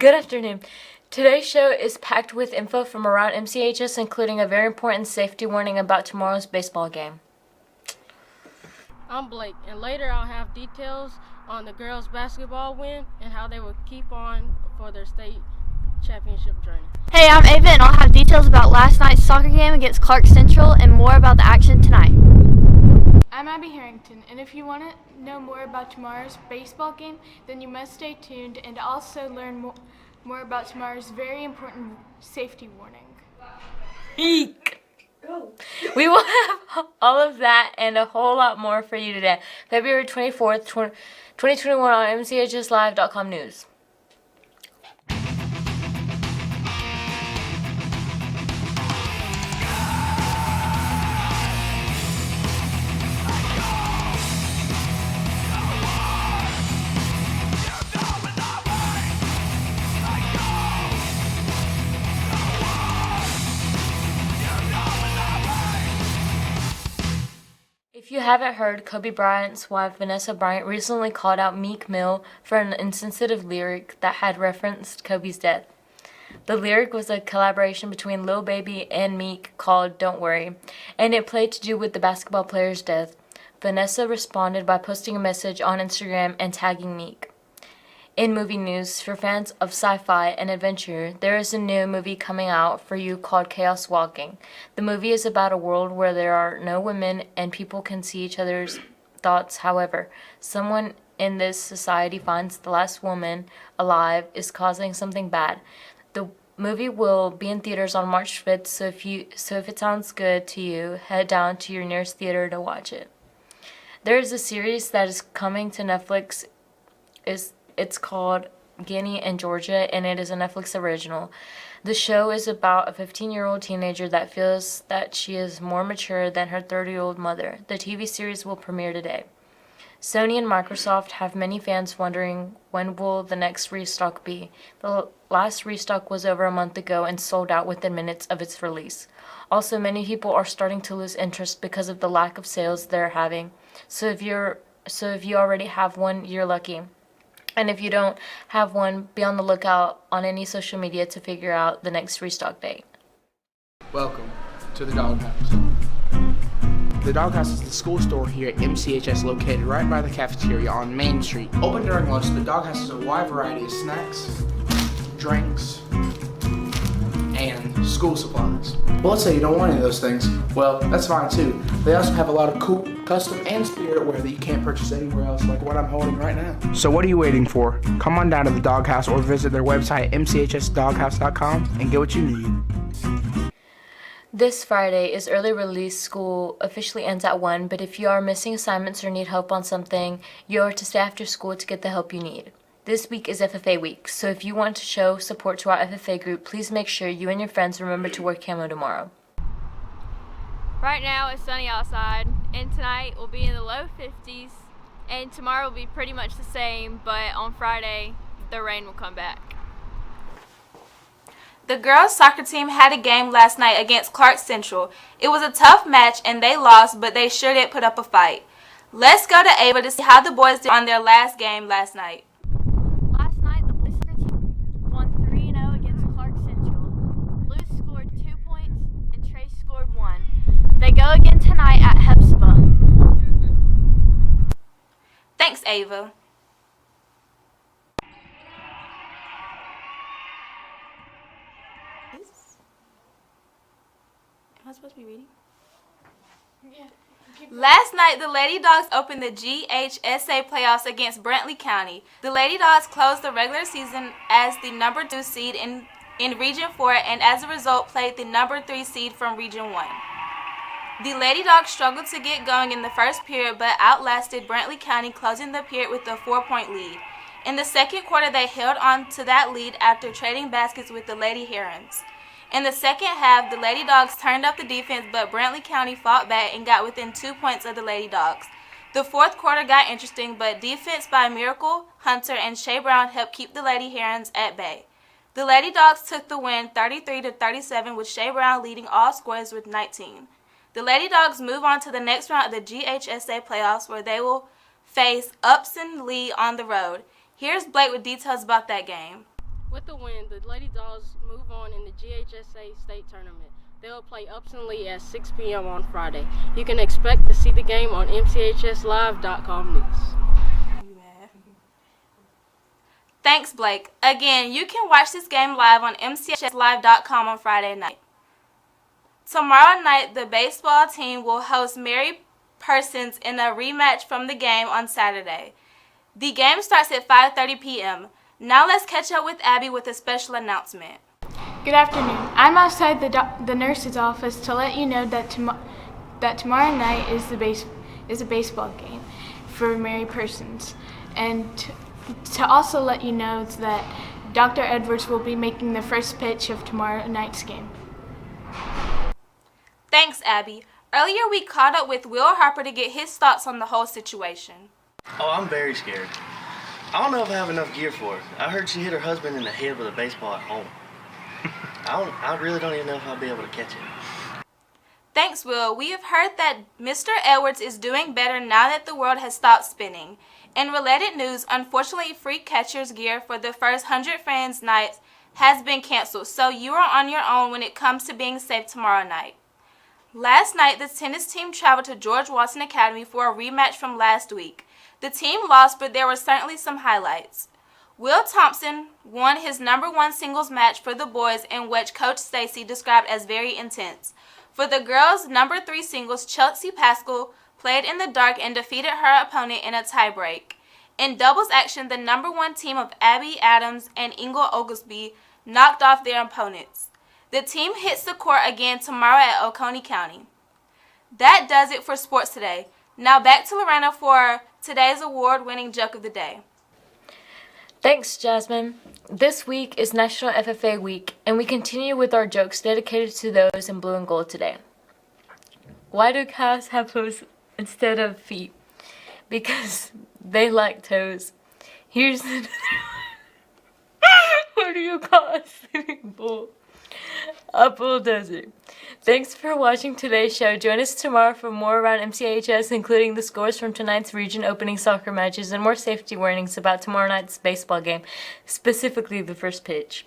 Good afternoon. Today's show is packed with info from around MCHS, including a very important safety warning about tomorrow's baseball game. I'm Blake, and later I'll have details on the girls' basketball win and how they will keep on for their state championship journey. Hey, I'm Ava, and I'll have details about last night's soccer game against Clark Central and more about the action tonight. I'm Abby Harrington, and if you want to know more about tomorrow's baseball game, then you must stay tuned and also learn more about tomorrow's very important safety warning. Eek! We will have all of that and a whole lot more for you today, February 24th, 2021 on MCHSLive.com news. If you haven't heard, Kobe Bryant's wife, Vanessa Bryant, recently called out Meek Mill for an insensitive lyric that had referenced Kobe's death. The lyric was a collaboration between Lil Baby and Meek called Don't Worry, and it played to do with the basketball player's death. Vanessa responded by posting a message on Instagram and tagging Meek. In movie news, for fans of sci-fi and adventure, there is a new movie coming out for you called Chaos Walking. The movie is about a world where there are no women and people can see each other's thoughts. However, someone in this society finds the last woman alive is causing something bad. The movie will be in theaters on March 5th, so if it sounds good to you, head down to your nearest theater to watch it. There is a series that is coming to Netflix. It's called Ginny and Georgia, and it is a Netflix original. The show is about a 15-year-old teenager that feels that she is more mature than her 30-year-old mother. The TV series will premiere today. Sony and Microsoft have many fans wondering when will the next restock be. The last restock was over a month ago and sold out within minutes of its release. Also, many people are starting to lose interest because of the lack of sales they're having. So if you already have one, you're lucky. And if you don't have one, be on the lookout on any social media to figure out the next restock date. Welcome to the Doghouse. The Doghouse is the school store here at MCHS located right by the cafeteria on Main Street. Open during lunch, the Doghouse has a wide variety of snacks, drinks, and school supplies. Well, let's say you don't want any of those things. Well, that's fine too. They also have a lot of cool, custom, and spirit wear that you can't purchase anywhere else, like what I'm holding right now. So what are you waiting for? Come on down to the Doghouse or visit their website, mchsdoghouse.com, and get what you need. This Friday is early release. School officially ends at 1, but if you are missing assignments or need help on something, you are to stay after school to get the help you need. This week is FFA week, so if you want to show support to our FFA group, please make sure you and your friends remember to wear camo tomorrow. Right now it's sunny outside, and tonight will be in the low 50s, and tomorrow will be pretty much the same, but on Friday the rain will come back. The girls' soccer team had a game last night against Clark Central. It was a tough match and they lost, but they sure did put up a fight. Let's go to Ava to see how the boys did on their last game last night. Last night the boys' soccer team won 3-0 against Clark Central. Luz scored 2 points and Trace scored 1. They go again tonight at Hepzibah. Thanks, Ava. Am I supposed to be reading? Yeah. Last night, the Lady Dogs opened the GHSA playoffs against Brantley County. The Lady Dogs closed the regular season as the number 2 seed in Region 4 and as a result played the number 3 seed from Region 1. The Lady Dogs struggled to get going in the first period but outlasted Brantley County, closing the period with a 4-point lead. In the second quarter, they held on to that lead after trading baskets with the Lady Herons. In the second half, the Lady Dogs turned up the defense, but Brantley County fought back and got within 2 points of the Lady Dogs. The fourth quarter got interesting, but defense by Miracle, Hunter, and Shea Brown helped keep the Lady Herons at bay. The Lady Dogs took the win 33-37 with Shea Brown leading all scorers with 19. The Lady Dogs move on to the next round of the GHSA playoffs where they will face Upson Lee on the road. Here's Blake with details about that game. With the win, the Lady Dogs move on in the GHSA state tournament. They will play Upson Lee at 6 p.m. on Friday. You can expect to see the game on mchslive.com news. Thanks, Blake. Again, you can watch this game live on mchslive.com on Friday night. Tomorrow night, the baseball team will host Mary Persons in a rematch from the game on Saturday. The game starts at 5:30 p.m. Now let's catch up with Abby with a special announcement. Good afternoon. I'm outside the nurse's office to let you know that tomorrow night is a baseball game for Mary Persons, and to also let you know that Dr. Edwards will be making the first pitch of tomorrow night's game. Thanks, Abby. Earlier we caught up with Will Harper to get his thoughts on the whole situation. Oh, I'm very scared. I don't know if I have enough gear for it. I heard she hit her husband in the head with a baseball at home. I really don't even know if I'll be able to catch it. Thanks, Will. We have heard that Mr. Edwards is doing better now that the world has stopped spinning. In related news, unfortunately, free catcher's gear for the first 100 fans nights has been canceled, so you are on your own when it comes to being safe tomorrow night. Last night, the tennis team traveled to George Watson Academy for a rematch from last week. The team lost, but there were certainly some highlights. Will Thompson won his #1 singles match for the boys, in which Coach Stacy described as very intense. For the girls' #3 singles, Chelsea Pascal played in the dark and defeated her opponent in a tiebreak. In doubles action, the #1 team of Abby Adams and Ingle Oglesby knocked off their opponents. The team hits the court again tomorrow at Oconee County. That does it for sports today. Now back to Lorena for today's award-winning joke of the day. Thanks, Jasmine. This week is National FFA Week, and we continue with our jokes dedicated to those in blue and gold today. Why do cows have toes instead of feet? Because they like toes. Here's another one. What do you call a swimming pool? A bulldozer. Thanks for watching today's show. Join us tomorrow for more around MCHS, including the scores from tonight's region opening soccer matches and more safety warnings about tomorrow night's baseball game, specifically the first pitch.